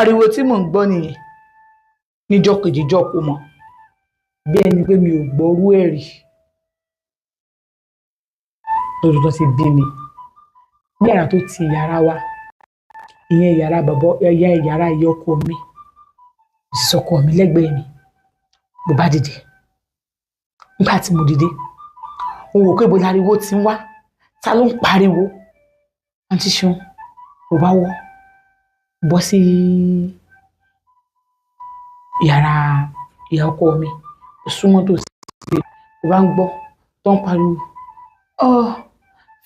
ariwo tí mò ń gbọ́ nìyẹn níjọ́ kejì jọ́ kó mọ̀ bí ẹni pé mi ò gbọ́rú ẹ̀ rí lọ́dún tó ti bí mi yàrá tó ti yàrá wa ìyẹn yàrá bàbá yàrá ìyá ọkọ mi ìsọkọ mi lẹ́gbẹ̀ẹ́ mi mo bá dìde nígbà tí mo dìde mo wò pé ibo láriwo ti ń wá ta ló ń pariwo àǹtí Ṣeun mo bá bọ́ sí yàrá ìyá ọkọ mi súnmọ́ tó sí mo bá ń gbọ́ tó ń pariwo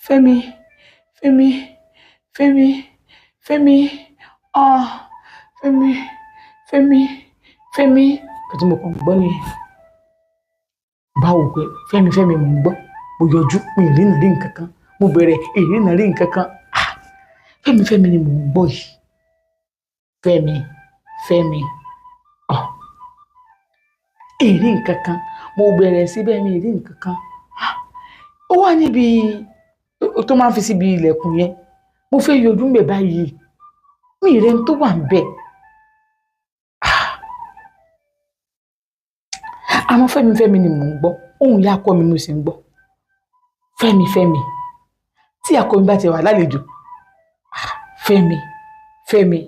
Fẹ́mi Fẹ́mi Fẹ́mi Fẹ́mi Fẹ́mi Fẹ́mi Fẹ́mi kàtí mo kàn gbọ́ nìyẹn báwo pé Fẹ́mi Fẹ́mi mò ń gbọ́ mo yọjú mi ìrìnà rí nǹkan kan mo bẹ̀rẹ̀ ìrìnà rí nǹkan kan Fẹ́mi Fẹ́mi ni mò ń gbọ́ yìí Fẹ́mi Fẹ́mi ìrì nǹkan kan mo bẹ̀rẹ̀ síbẹ̀ mi ìrì nǹkan kan ó wà níbi tó máa ń fi síbi ilẹ̀kùn yẹn mo fẹ́ yọjú mbẹ̀ báyìí mi ìrẹ́ tó wà ń bẹ̀ àmọ́ Fẹ́mi Fẹ́mi ni mò ń gbọ́ ohùn ìyá akọ mi mo sì ń gbọ́ Fẹ́mi Fẹ́mi tí akọ mi bá ti wà lálejò Fẹ́mi Fẹ́mi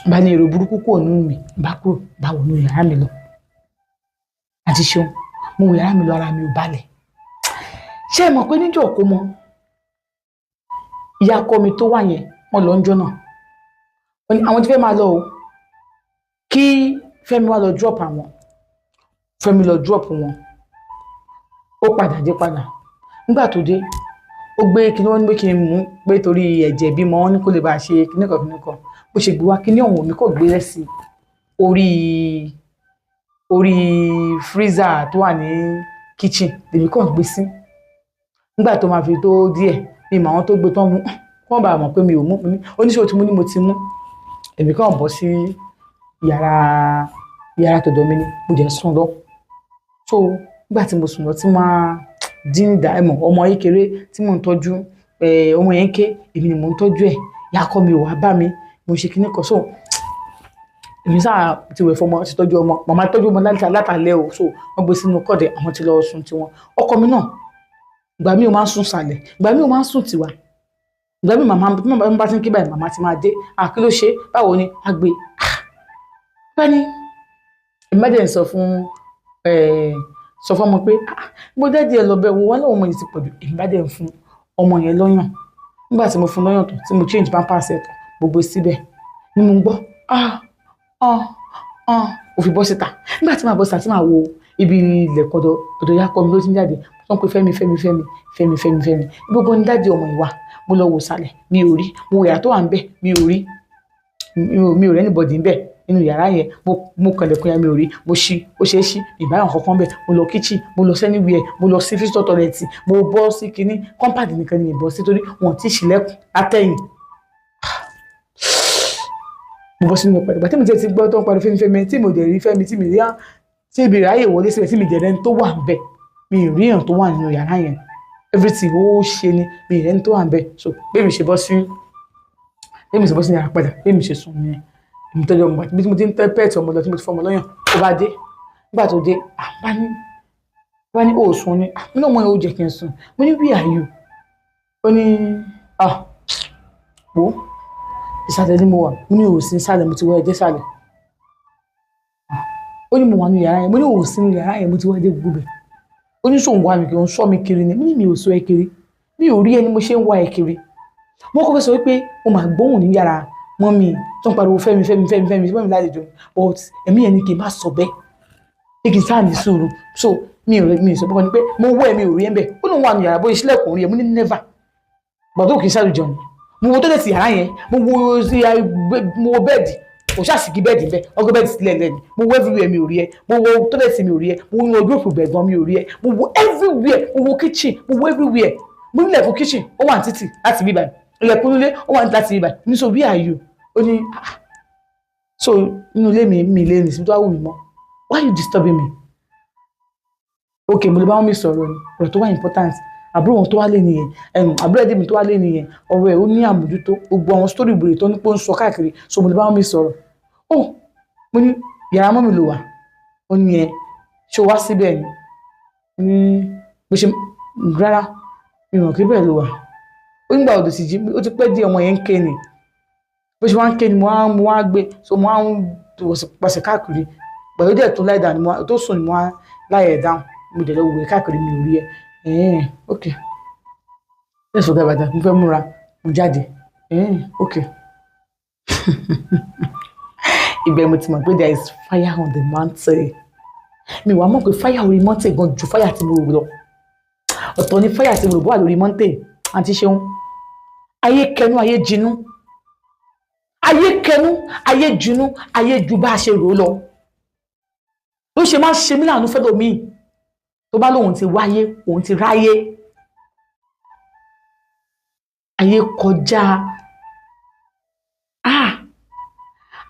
bá ní èrò burúkú kúrò nínú mi bá kúrò bá wọnú yàrá mi lọ àti Ṣeun mo wọ yàrá mi lọ ara mi ò balẹ̀ ṣé ẹ mọ̀ pé níjọ́ kó mọ ìyá akọ mi tó wà yẹn wọ́n lọ ń jọ́ náà àwọn tí fẹ́ máa lọ o kí Fẹ́mi wá lọ drop àwọn Fẹ́mi lọ drop wọn ó padà dé padà nígbà tó dé ó gbé kíní wọn ní pé kí n mú pé torí ẹ̀jẹ̀ bímọ wọn ní kó lè bá a ṣe kíní kan bó ṣe gbé wá kíní ọ̀hún mi kò gbé rẹ̀ sí orí freezer tó wà ní kitchen lèmi kàn gbé sí nígbà tó máa fi tó díẹ̀ mi mọ àwọn tó gbé tán mú kí wọ́n bá mọ̀ pé mi ò mú oníṣòwò tí mo ní mo ti mú èmi kàn bọ́ sí yàrá tọ̀dọ̀ mi ni mo jẹ́ sùn lọ so nígbà tí mo sùn lọ tí máa dín ìdá ẹ̀mọ̀ ọmọ kékeré tí mò ń tọ́jú ọmọ yẹn ké èmi ni mò ń tọ́jú ẹ̀ ìyá akọ mi ò wá bá mi mo ṣe kíní kan so èmi sáà ti wẹ̀ fọmọ ti tọ́jú ọmọ màmá tọ́jú ọmọ látàlẹ́ o so wọ́n gbé sínú kọ́ọ̀dẹ̀ àwọn ti lọ sùn tiwọn ọkọ mi náà ìgbà mi ò máa ń sùn sàlẹ̀ ìgbà mi ò máa ń sùn tiwa ìgbà mi màmá bá ti ń kí báyìí màmá ti máa dé kí ló ṣe báwo ni a gbé bá ní ìmọ̀dé sọ fún ọmọ pé bó dẹ́dí ẹ lọ bẹ́ẹ̀ wọ́n lọ́wọ́ ọmọ yìí ti pọ̀jù ìmọ̀dé fún ọmọ yẹn lọ́yàn nígbà tí mo fún lọ́yàn tó tí mo change pampers ẹ̀ tó gbogbo síbẹ̀ ni mo ń gbọ́ ó fi bọ́ síta nígbà tí màá bọ́ síta tí màá wo ibi ilẹ̀kùn ọ̀dọ̀ ìyá akọ mi ló ti ń jáde wọ́n pe Fẹ́mi Fẹ́mi Fẹ́mi Fẹ́mi Fẹ́mi Fẹ́mi gbogbo ní dájú ọmọ ìwà mo lọ wò sàlẹ̀ mi ò rí mo wò yàrá tó wà ń bẹ̀ mi ò rí mi ò rẹ́ anybody ń bẹ̀ nínú yàrá yẹn mo kànlẹ̀kùn yẹn mi ò rí mo ṣí ó ṣe é ṣí ìbáyọ̀ kankan bẹ̀ mo lọ kitchen mo lọ anywhere mo lọ sí visitor toilet mo bọ́ sí kinní compound nìkan ni ìbọn sí torí wọn ti ṣílẹ̀kùn látẹ̀yìn mo bọ́ sínú ọ̀pẹ̀ ìgbà tí mo ti gbọ́ tó ń parí Fẹ́mi Fẹ́mi tí mo dẹ̀ rí Fẹ́mi tí mi rí tí ibi ráyè wọlé síbẹ̀ tí mi dẹ̀ rẹ́ni tó wà ń bẹ̀ mi ì rí èèyàn tó wà nínú yàrá yẹn everything ó ṣe ni mi ì rẹ́ni tó wà ń bẹ̀ so bẹ́ẹ̀ mi ṣe bọ́ sí yàrá padà bẹ́ẹ̀ mi ṣe sùn nìyẹn èmi tọ́jú ọmọ bí mo ti ń tẹ́ pẹ́ẹ̀tì ọmọ lọ tí mo ti fọmọ lọ́yàn ó bá dé nígbà tó dé bá ní òòsùn ni mo ní ọmọ yẹn ó jẹ́ kí n sùn mo ní where are you ó ní wo ìsàlẹ̀ ni mo wà mo ní òòsìn ìsàlẹ̀ mo ti wọ ẹ̀jẹ̀ sàlẹ̀ ó ní mo wà nínú yàrá yẹn mo ní òòsìn nínú yàrá yẹn mo ti wọ ẹ̀jẹ̀ gbogbo bẹ̀ ó ní sóun wá mi kiri ó ń sọ mi kiri ni mo ní mi ò sọ ẹ kiri mi ò rí ẹni mo ṣe ń wá ẹ kiri mo kọ́ fẹ́ sọ wípé mo máa gbóhùn ní yàrá mọ́mì tó ń pariwo Fẹ́mi Fẹ́mi Fẹ́mi Fẹ́mi Fẹ́mi lálejò but ẹ̀mí yẹn ni kì í má sọ bẹ́ẹ̀ ní kì í sáà ní sùúrù so mi ò sọ bọ́kọ ni pé mo wọ́ ẹ̀mí ò rí ẹ̀ ń bẹ̀ ó lóun wà nínú yàrá bóyá ìṣílẹ̀kùn rí ẹ̀ mo ní never gbọ́dọ̀ kì í sàlùjọ ni mo wo tó lè ti yàrá yẹn mo wo bẹ́ẹ̀dì kò ṣàṣìkí bẹ́ẹ̀dì bẹ́ẹ̀ ọgọ́ bẹ́ẹ̀dì sílẹ̀ lẹ́ni mo wo everywhere mi ò rí ẹ mo wo tó lè ti mi ò rí ẹ mo wo ojú òfin gbẹ̀gbọ́n mi ò rí ẹ mo wo everywhere mo wo kitchen mo wo everywhere mo nílẹ̀ fún kitchen ó wà ní títì láti bíbá ilẹ̀kùn nílé ó wà ní láti bíbá ní so where are you ó ní so inú ilé mi ilé ní sí tó wà wù mí mọ́ why you disturbing me okay mo lè bá wọn mi sọ̀rọ̀ ni ọ̀rọ̀ tó wà important àbúrò wọn tó wá lé nìyẹn àbúrò ẹ̀dí mi tó wá lé nìyẹn ọ̀rọ̀ ẹ̀ ó ní àmójútó gbogbo àwọn sítórì ìbòrè tó ní pé ó ń sọ káàkiri so mo lè bá wọn mi sọ̀rọ̀ ó mo ní yàrá mọ́ mi lò wá ó ní ẹ ṣó wá síbẹ̀ ni bó ṣe rárá mi ò kí bẹ́ẹ̀ lò wá ó nígbà òdò sì jí ó ti pẹ́ díẹ̀ ọmọ yẹn ń ké ni bó ṣe wá ń ké ni mo wá gbé so mo wá ń pàṣẹ káàkiri pẹ̀lú díẹ̀ tó láìda ni tó sùn ni mo wá láyẹ̀ dáhùn mo dẹ̀ lọ wò káàkiri mi ò rí ẹ ok let's forget about that mo fẹ́ múra mo jáde ok ibẹ̀ mo ti mọ̀ pé there is fire on the mountain mi wàá mọ̀ pé fire orí mountain gan ju fire tí mo rò lọ ọ̀tọ̀ ni fire tí mo rò bọ́ wà lórí mountain àti ṣeun ayé kẹnu ayé jinú ayé kẹnu ayé jinú ayé ju bá a ṣe rò lọ ló ṣe máa ń ṣe mí láàánú fẹ́ lómi tó bá lóun ti wáyé òun ti ráyé ayé kọjá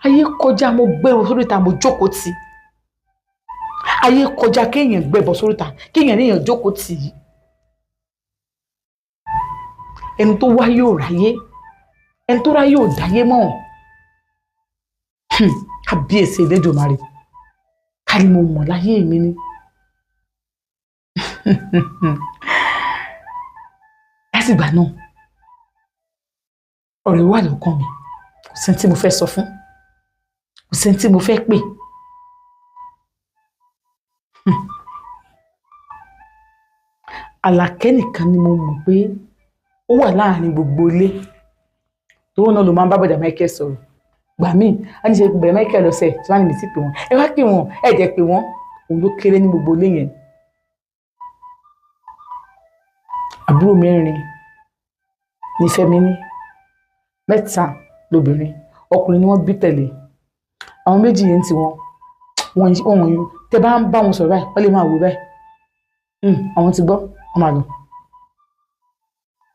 ayé kọjá mo gbẹrù sóríta mo jókòó tì ayé kọjá kéèyàn gbẹbọ sóríta kéèyàn níyàn jókòó tì í ẹni tó wáyé ò ráyé ẹni tó ráyé ò dáyé mọ́ kábíyèsí Elédùmarè ká ní mo mọ̀ láyé mi ni lásìgbà náà ọ̀rẹ́ wà lọ́kàn mi kò sí tí mo fẹ́ sọ fún kò sí tí mo fẹ́ pè Àlàkẹ́ nìkan ni mo mọ̀ pé ó wà láàrin gbogbo ilé tó náà ló máa ń bá bọ̀dà Michael sọ̀rọ̀ gbà míì á ní ṣe bọ̀dà Michael lọ́sẹ̀ tí wọ́n á ní mi sí pé wọ́n ẹ wá pè wọ́n ẹ jẹ́ pé wọ́n òun ló kéré ní gbogbo ilé yẹn àbúrò mẹ́rin ní Fẹ́mi ní 3 lóbìnrin ọkùnrin ni wọ́n bí tẹ̀lé àwọn méjì yẹn ti wọ́n yìí tẹ bá ń bá wọn sọ̀rọ̀ báyìí wọ́n lè máa wò báyìí àwọn ti gbọ́ wọ́n máa lọ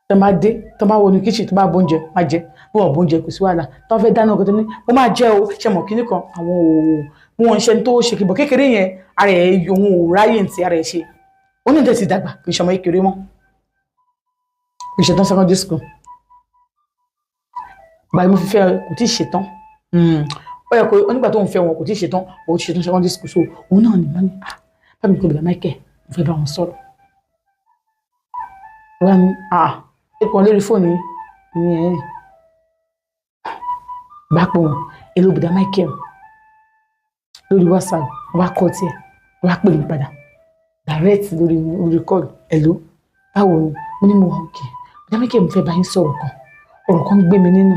tẹ máa dé tẹ máa wọnú kíchìn tó bá bóúnjẹ máa jẹ bí wọn bóúnjẹ kò sí wàhálà tó wọn fẹ́ dáná ọkọ tó ní mo máa jẹ o ṣe mọ̀ kíní kan àwọn wọn ṣe tó ṣe kìbọ̀ kékeré yẹn ara ẹ̀ òun ò ráyè ntì ara ẹ̀ ṣe ó ní ìdẹ̀ ti dàgbà kì í ṣọmọ kékeré mọ́ kì í ṣetán secondary school gbàgbé mo fi fẹ́ kò tí ì ṣetán ó yẹ kó onígbà tó ń fẹ́ wọn kò tí ì ṣetán ó ti ṣetán secondary school so òun náà ní mọ́ni bá mi kó bìlà Michael mo fẹ́ bá wọn sọ̀rọ̀ wọ́n ní ẹ̀kọ́ lórí fóònù ní ẹ̀ bá pọ̀ wọn èlò bìlà Michael lórí WhatsApp wọ́n bá kọ́ tiẹ̀ wọ́n bá pè mí padà direct lórí call èlò báwo ni mo ní mo wà òkè bìlà Michael mo fẹ́ bá yín sọ̀rọ̀ kan ọ̀rọ̀ kan gbé mi nínú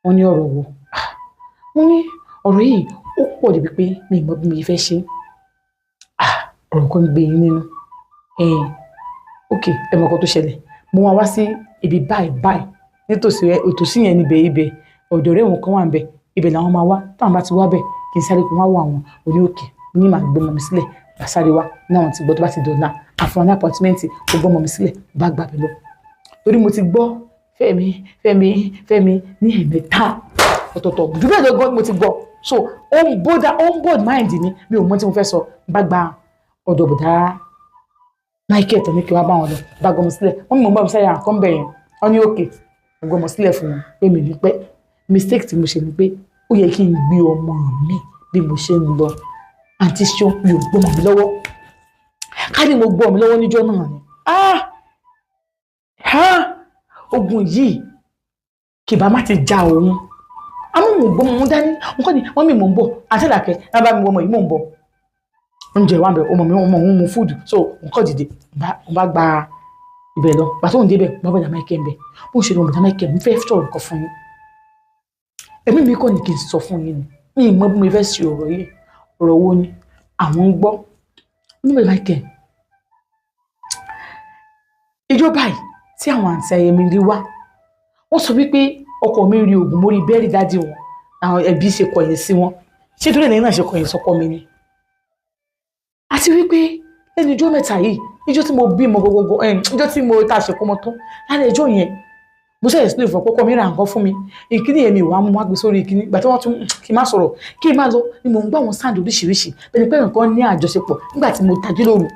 wọ́n ní ọ̀rọ̀ wo wọ́n ní ọ̀rọ̀ yìí ó pọ̀ débi pé mi ì mọ̀ bí mi fẹ́ ṣe ọ̀rọ̀ kan gbé yín nínú ok ẹ mọ̀ kan tó ṣẹlẹ̀ mo wá wá sí ibi báyìí nítòsí yẹn níbẹ̀ ibẹ̀ ọ̀dọ̀ rẹ̀ wọn kan wà níbẹ̀ ibẹ̀ làwọn máa wá táwọn bá ti wá bẹ̀ kì í sáré kó wá wọ àwọn oní òkè ní màá gbé ọmọ mi sílẹ̀ bá sáré wá náà ti gbọ́ tó bá ti dọ̀la àfọ̀n ní apọ̀tímẹ́ǹtì kó gbọ́ ọmọ mi sílẹ̀ bá gbà bẹ̀ lọ torí mo ti gbọ́ Fẹ́mi ní ẹ̀mẹ́ta ọ̀tọ̀ọ̀tọ̀ jù bẹ́ẹ̀ lọ́gọ́ mo ti gbọ́ so on board mind mi ò mọ̀ tí mo fẹ́ sọ bá gba ọ̀dọ̀ bọ̀dá Michael tó ní kí wọ́n bá wọn lọ bá gbọmọ sílẹ̀ wọ́n mọ̀ bá mi sáyà nǹkan bẹ̀ yẹn wọ́n ní òkè gbọmọ sílẹ̀ fún wọn pé mi ní pẹ́ mistake tí mo ṣe ni pé ó yẹ kí n gbé ọmọ mi bí mo ṣe ń lọ àǹtí ṣó mi ò gbọmọ mi lọ́wọ́ ká ní mo gbọ́ mi lọ́wọ́ níjọ́ náà ni ogun yìí kì bá má ti já òun àmọ́ mo gbọ́ mo dání nǹkan ni wọ́n mi mò ń bọ̀ àti Àlàkẹ́ ẹ bá mi wọ ọmọ yìí mò ń bọ̀ oúnjẹ wà ń bẹ ọmọ mi ọmọ òun mu fúdù so nǹkan dìde bá gba ibẹ̀ lọ pàtó òun débẹ̀ bá bọ̀dà Michael ń bẹ̀ bó ṣe lọ bọ̀dà Michael ń fẹ́ sọ̀rọ̀ nǹkan fún yín ẹ̀mí mi kọ́ ni kì í sọ fún yín ni mi mọ bí mo fẹ́ ṣe ọ̀rọ̀ yìí ọ̀rọ̀ wo ni àwọn ń gbọ́ níbẹ̀ Michael ìjọba yìí tí àwọn àǹtí ayẹmí rí wá wọ́n sọ wípé ọkọ mi rí oògùn mórí bẹ́ẹ̀rì dáàdì wọn àwọn ẹbí ṣe kọ̀yìn sí wọn ṣé tó lẹ́yìn náà ṣe kọ̀yìn sọ́kọ mi ni àti wípé lẹ́nu ijọ́ mẹ́ta yìí ijọ́ tí mo bímọ gbogbo ijọ́ tí mo ta ṣe kọ́mọ tán lálẹ́ ẹjọ́ yẹn mo ṣe explain fún ọkọ mi ra nǹkan fún mi ìkíní èmi ìwà mú wá gbé sórí ìkíní ìgbà tí wọ́n tún kí n má lọ ni mò ń gbọ́ àwọn sáǹdì oríṣiríṣi bẹ́ẹ̀ ni pé nǹkan ní àjọṣepọ̀ nígbà tí mo tají lóru